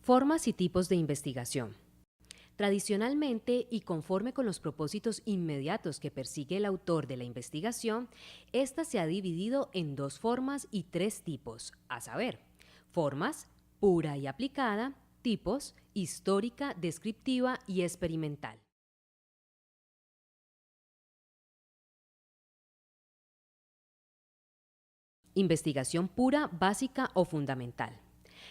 Formas y tipos de investigación. Tradicionalmente, y conforme con los propósitos inmediatos que persigue el autor de la investigación, ésta se ha dividido en dos formas y tres tipos, a saber, formas, pura y aplicada; tipos, histórica, descriptiva y experimental. Investigación pura, básica o fundamental.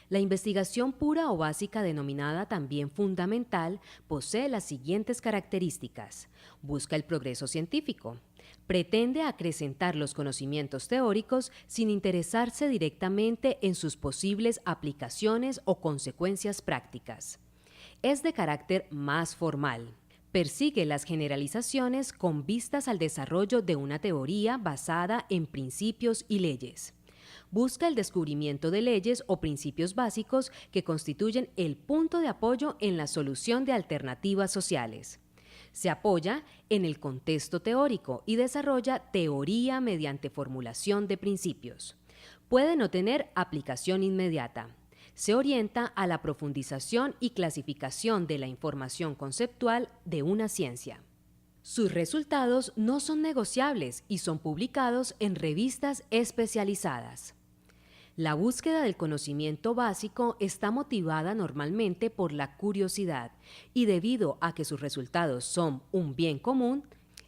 La investigación pura o básica, denominada también fundamental, posee las siguientes características. Busca el progreso científico. Pretende acrecentar los conocimientos teóricos sin interesarse directamente en sus posibles aplicaciones o consecuencias prácticas. Es de carácter más formal. Persigue las generalizaciones con vistas al desarrollo de una teoría basada en principios y leyes. Busca el descubrimiento de leyes o principios básicos que constituyen el punto de apoyo en la solución de alternativas sociales. Se apoya en el contexto teórico y desarrolla teoría mediante formulación de principios. Puede no tener aplicación inmediata. Se orienta a la profundización y clasificación de la información conceptual de una ciencia. Sus resultados no son negociables y son publicados en revistas especializadas. La búsqueda del conocimiento básico está motivada normalmente por la curiosidad, y debido a que sus resultados son un bien común,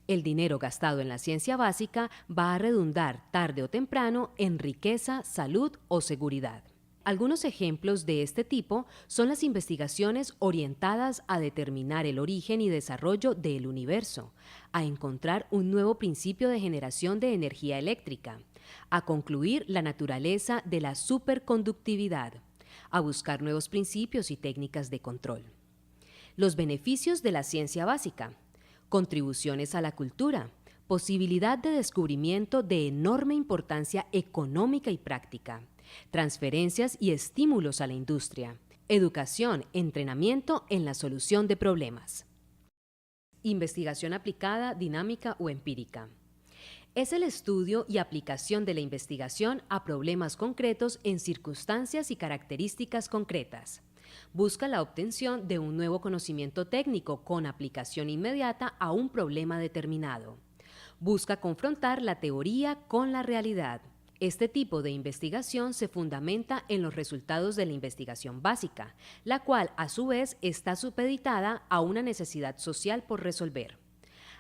el dinero gastado en la ciencia básica va a redundar tarde o temprano en riqueza, salud o seguridad. Algunos ejemplos de este tipo son las investigaciones orientadas a determinar el origen y desarrollo del universo, a encontrar un nuevo principio de generación de energía eléctrica, a concluir la naturaleza de la superconductividad, a buscar nuevos principios y técnicas de control. Los beneficios de la ciencia básica: contribuciones a la cultura, posibilidad de descubrimiento de enorme importancia económica y práctica, transferencias y estímulos a la industria, educación, entrenamiento en la solución de problemas. Investigación aplicada, dinámica o empírica. Es el estudio y aplicación de la investigación a problemas concretos en circunstancias y características concretas. Busca la obtención de un nuevo conocimiento técnico con aplicación inmediata a un problema determinado. Busca confrontar la teoría con la realidad. Este tipo de investigación se fundamenta en los resultados de la investigación básica, la cual a su vez está supeditada a una necesidad social por resolver.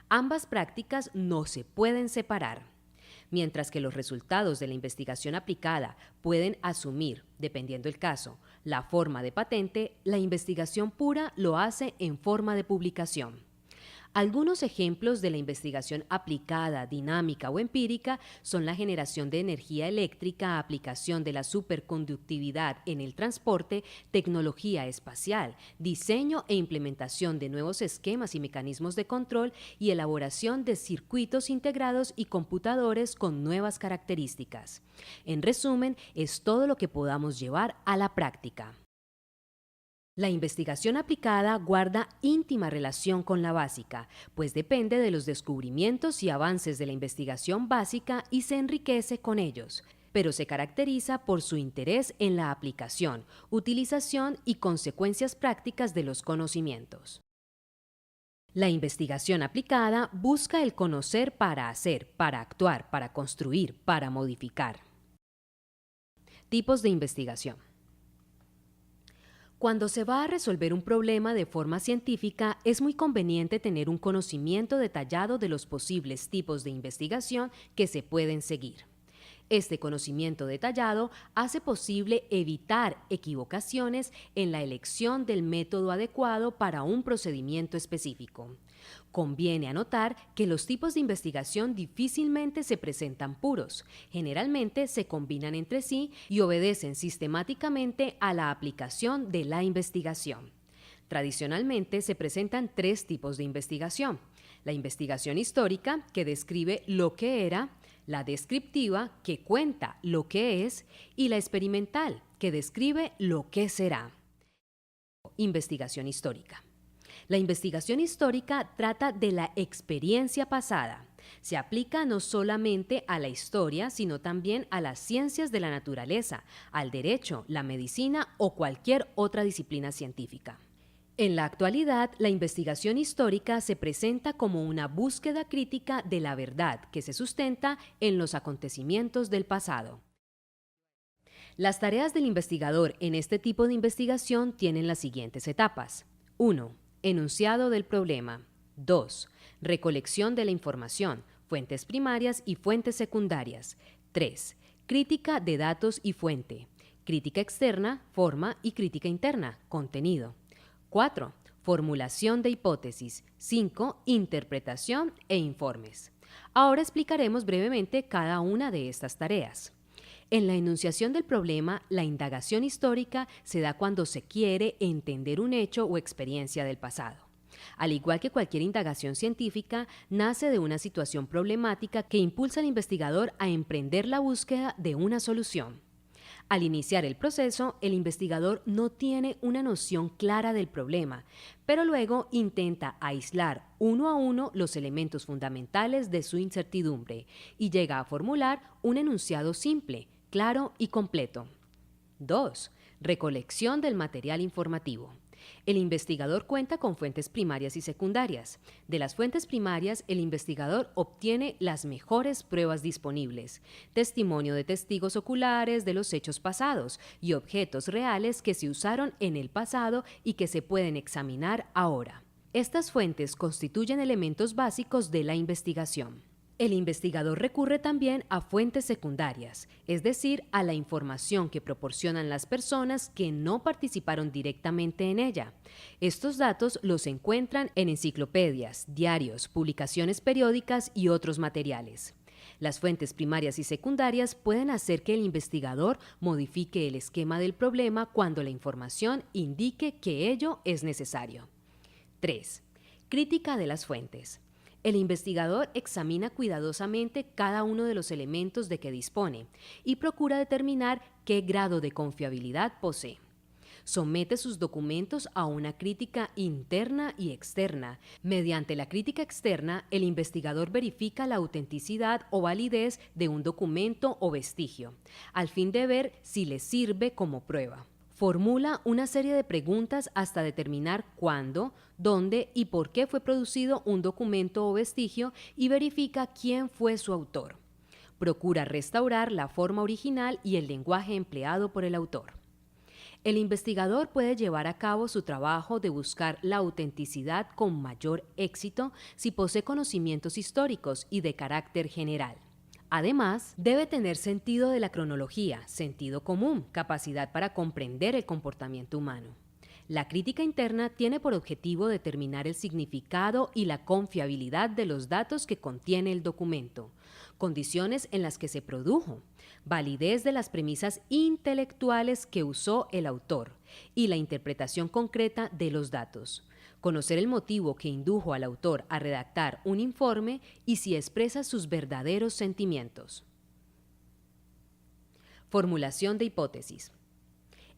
Ambas prácticas no se pueden separar. Mientras que los resultados de la investigación aplicada pueden asumir, dependiendo del caso, la forma de patente, la investigación pura lo hace en forma de publicación. Algunos ejemplos de la investigación aplicada, dinámica o empírica son la generación de energía eléctrica, aplicación de la superconductividad en el transporte, tecnología espacial, diseño e implementación de nuevos esquemas y mecanismos de control y elaboración de circuitos integrados y computadores con nuevas características. En resumen, es todo lo que podamos llevar a la práctica. La investigación aplicada guarda íntima relación con la básica, pues depende de los descubrimientos y avances de la investigación básica y se enriquece con ellos, pero se caracteriza por su interés en la aplicación, utilización y consecuencias prácticas de los conocimientos. La investigación aplicada busca el conocer para hacer, para actuar, para construir, para modificar. Tipos de investigación. Cuando se va a resolver un problema de forma científica, es muy conveniente tener un conocimiento detallado de los posibles tipos de investigación que se pueden seguir. Este conocimiento detallado hace posible evitar equivocaciones en la elección del método adecuado para un procedimiento específico. Conviene anotar que los tipos de investigación difícilmente se presentan puros, generalmente se combinan entre sí y obedecen sistemáticamente a la aplicación de la investigación. Tradicionalmente se presentan tres tipos de investigación: la investigación histórica, que describe lo que era; la descriptiva, que cuenta lo que es; y la experimental, que describe lo que será. Investigación histórica. La investigación histórica trata de la experiencia pasada. Se aplica no solamente a la historia, sino también a las ciencias de la naturaleza, al derecho, la medicina o cualquier otra disciplina científica. En la actualidad, la investigación histórica se presenta como una búsqueda crítica de la verdad que se sustenta en los acontecimientos del pasado. Las tareas del investigador en este tipo de investigación tienen las siguientes etapas. 1. Enunciado del problema. 2. Recolección de la información, fuentes primarias y fuentes secundarias. 3. Crítica de datos y fuente. Crítica externa, forma y crítica interna, contenido. 4. Formulación de hipótesis. 5. Interpretación e informes. Ahora explicaremos brevemente cada una de estas tareas. En la enunciación del problema, la indagación histórica se da cuando se quiere entender un hecho o experiencia del pasado. Al igual que cualquier indagación científica, nace de una situación problemática que impulsa al investigador a emprender la búsqueda de una solución. Al iniciar el proceso, el investigador no tiene una noción clara del problema, pero luego intenta aislar uno a uno los elementos fundamentales de su incertidumbre y llega a formular un enunciado simple, claro y completo. 2. Recolección del material informativo. El investigador cuenta con fuentes primarias y secundarias. De las fuentes primarias, el investigador obtiene las mejores pruebas disponibles, testimonio de testigos oculares de los hechos pasados y objetos reales que se usaron en el pasado y que se pueden examinar ahora. Estas fuentes constituyen elementos básicos de la investigación. El investigador recurre también a fuentes secundarias, es decir, a la información que proporcionan las personas que no participaron directamente en ella. Estos datos los encuentran en enciclopedias, diarios, publicaciones periódicas y otros materiales. Las fuentes primarias y secundarias pueden hacer que el investigador modifique el esquema del problema cuando la información indique que ello es necesario. 3. Crítica de las fuentes. El investigador examina cuidadosamente cada uno de los elementos de que dispone y procura determinar qué grado de confiabilidad posee. Somete sus documentos a una crítica interna y externa. Mediante la crítica externa, el investigador verifica la autenticidad o validez de un documento o vestigio, al fin de ver si le sirve como prueba. Formula una serie de preguntas hasta determinar cuándo, dónde y por qué fue producido un documento o vestigio y verifica quién fue su autor. Procura restaurar la forma original y el lenguaje empleado por el autor. El investigador puede llevar a cabo su trabajo de buscar la autenticidad con mayor éxito si posee conocimientos históricos y de carácter general. Además, debe tener sentido de la cronología, sentido común, capacidad para comprender el comportamiento humano. La crítica interna tiene por objetivo determinar el significado y la confiabilidad de los datos que contiene el documento, condiciones en las que se produjo, validez de las premisas intelectuales que usó el autor y la interpretación concreta de los datos. Conocer el motivo que indujo al autor a redactar un informe y si expresa sus verdaderos sentimientos. Formulación de hipótesis.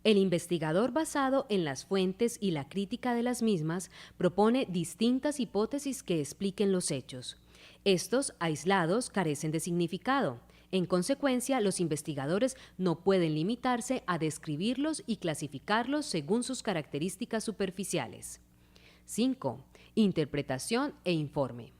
El investigador, basado en las fuentes y la crítica de las mismas, propone distintas hipótesis que expliquen los hechos. Estos, aislados, carecen de significado. En consecuencia, los investigadores no pueden limitarse a describirlos y clasificarlos según sus características superficiales. 5. Interpretación e informe.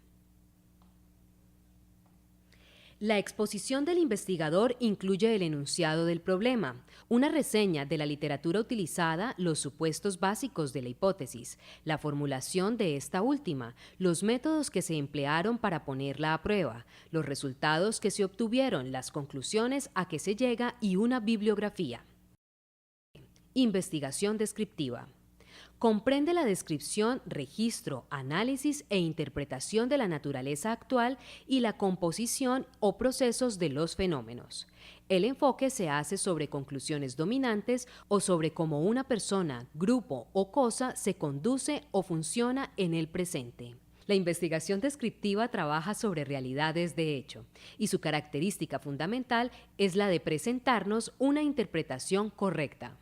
La exposición del investigador incluye el enunciado del problema, una reseña de la literatura utilizada, los supuestos básicos de la hipótesis, la formulación de esta última, los métodos que se emplearon para ponerla a prueba, los resultados que se obtuvieron, las conclusiones a que se llega y una bibliografía. Investigación descriptiva. Comprende la descripción, registro, análisis e interpretación de la naturaleza actual y la composición o procesos de los fenómenos. El enfoque se hace sobre conclusiones dominantes o sobre cómo una persona, grupo o cosa se conduce o funciona en el presente. La investigación descriptiva trabaja sobre realidades de hecho y su característica fundamental es la de presentarnos una interpretación correcta.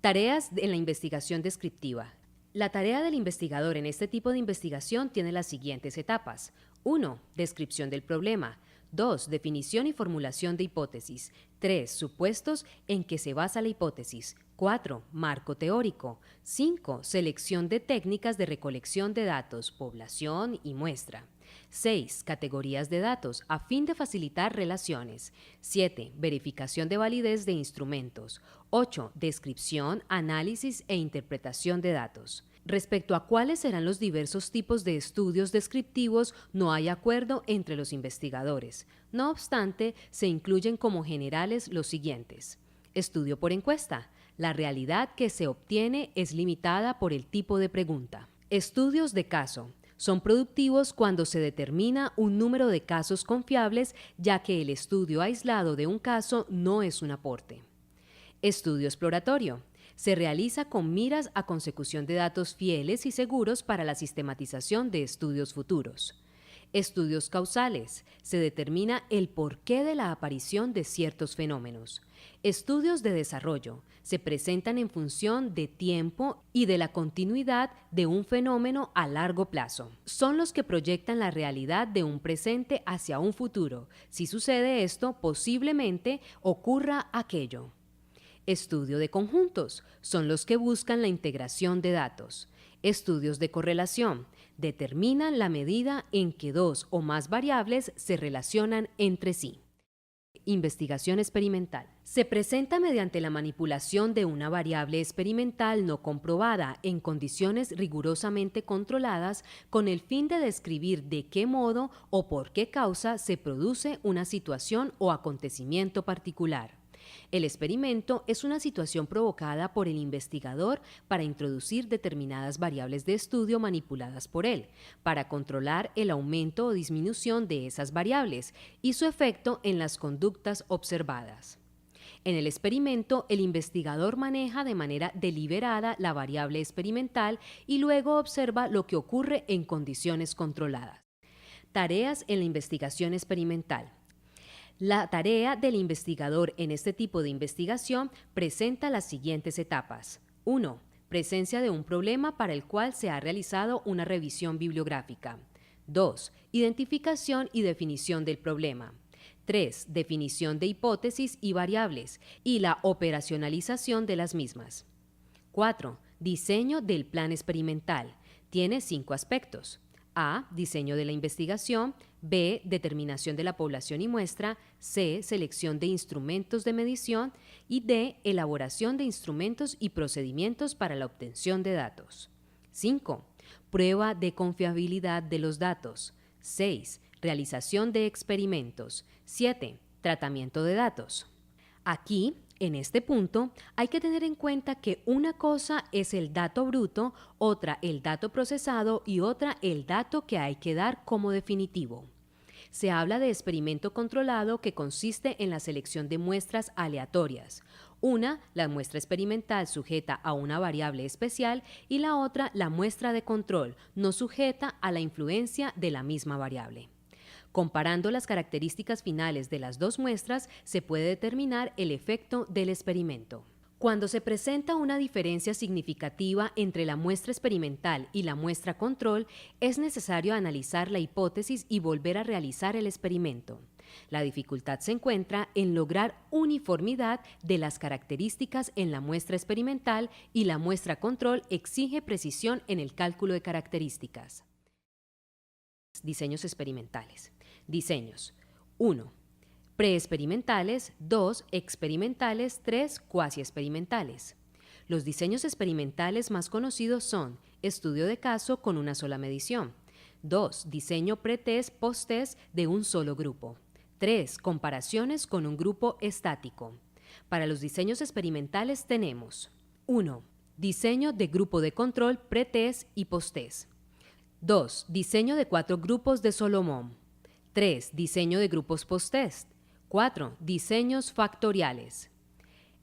Tareas en la investigación descriptiva. La tarea del investigador en este tipo de investigación tiene las siguientes etapas. 1. Descripción del problema. 2. Definición y formulación de hipótesis. 3. Supuestos en que se basa la hipótesis. 4. Marco teórico. 5. Selección de técnicas de recolección de datos, población y muestra. 6. Categorías de datos a fin de facilitar relaciones. 7. Verificación de validez de instrumentos. 8. Descripción, análisis e interpretación de datos. Respecto a cuáles serán los diversos tipos de estudios descriptivos, no hay acuerdo entre los investigadores. No obstante, se incluyen como generales los siguientes. Estudio por encuesta. La realidad que se obtiene es limitada por el tipo de pregunta. Estudios de caso. Son productivos cuando se determina un número de casos confiables, ya que el estudio aislado de un caso no es un aporte. Estudio exploratorio. Se realiza con miras a consecución de datos fieles y seguros para la sistematización de estudios futuros. Estudios causales. Se determina el porqué de la aparición de ciertos fenómenos. Estudios de desarrollo. Se presentan en función de tiempo y de la continuidad de un fenómeno a largo plazo. Son los que proyectan la realidad de un presente hacia un futuro. Si sucede esto, posiblemente ocurra aquello. Estudio de conjuntos. Son los que buscan la integración de datos. Estudios de correlación. Determinan la medida en que dos o más variables se relacionan entre sí. Investigación experimental. Se presenta mediante la manipulación de una variable experimental no comprobada en condiciones rigurosamente controladas con el fin de describir de qué modo o por qué causa se produce una situación o acontecimiento particular. El experimento es una situación provocada por el investigador para introducir determinadas variables de estudio manipuladas por él, para controlar el aumento o disminución de esas variables y su efecto en las conductas observadas. En el experimento, el investigador maneja de manera deliberada la variable experimental y luego observa lo que ocurre en condiciones controladas. Tareas en la investigación experimental. La tarea del investigador en este tipo de investigación presenta las siguientes etapas. 1. Presencia de un problema para el cual se ha realizado una revisión bibliográfica. 2. Identificación y definición del problema. 3. Definición de hipótesis y variables y la operacionalización de las mismas. 4. Diseño del plan experimental. Tiene 5 aspectos. A. Diseño de la investigación. B. Determinación de la población y muestra. C. Selección de instrumentos de medición. Y D. Elaboración de instrumentos y procedimientos para la obtención de datos. 5. Prueba de confiabilidad de los datos. 6. Realización de experimentos. 7. Tratamiento de datos. Aquí, en este punto, hay que tener en cuenta que una cosa es el dato bruto, otra el dato procesado y otra el dato que hay que dar como definitivo. Se habla de experimento controlado que consiste en la selección de muestras aleatorias. Una, la muestra experimental sujeta a una variable especial y la otra, la muestra de control, no sujeta a la influencia de la misma variable. Comparando las características finales de las dos muestras, se puede determinar el efecto del experimento. Cuando se presenta una diferencia significativa entre la muestra experimental y la muestra control, es necesario analizar la hipótesis y volver a realizar el experimento. La dificultad se encuentra en lograr uniformidad de las características en la muestra experimental y la muestra control exige precisión en el cálculo de características. Diseños experimentales. Diseños. 1. Preexperimentales. 2. Experimentales. 3. Cuasi experimentales. Los diseños experimentales más conocidos son estudio de caso con una sola medición. 2. Diseño pretest post-test de un solo grupo. 3. Comparaciones con un grupo estático. Para los diseños experimentales tenemos 1. Diseño de grupo de control pretest y post-test. 2. Diseño de 4 grupos de Solomon. 3. Diseño de grupos post-test. 4. Diseños factoriales.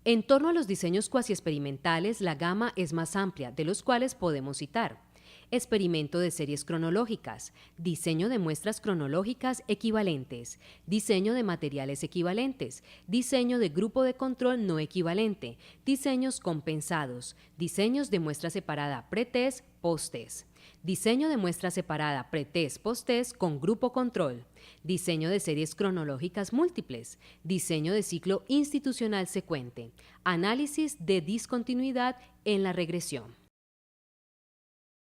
En torno a los diseños cuasi experimentales, la gama es más amplia, de los cuales podemos citar experimento de series cronológicas, diseño de muestras cronológicas equivalentes, diseño de materiales equivalentes, diseño de grupo de control no equivalente, diseños compensados, diseños de muestra separada pre-test, post-test, diseño de muestra separada pre-test, post-test con grupo control, diseño de series cronológicas múltiples, diseño de ciclo institucional secuente, análisis de discontinuidad en la regresión.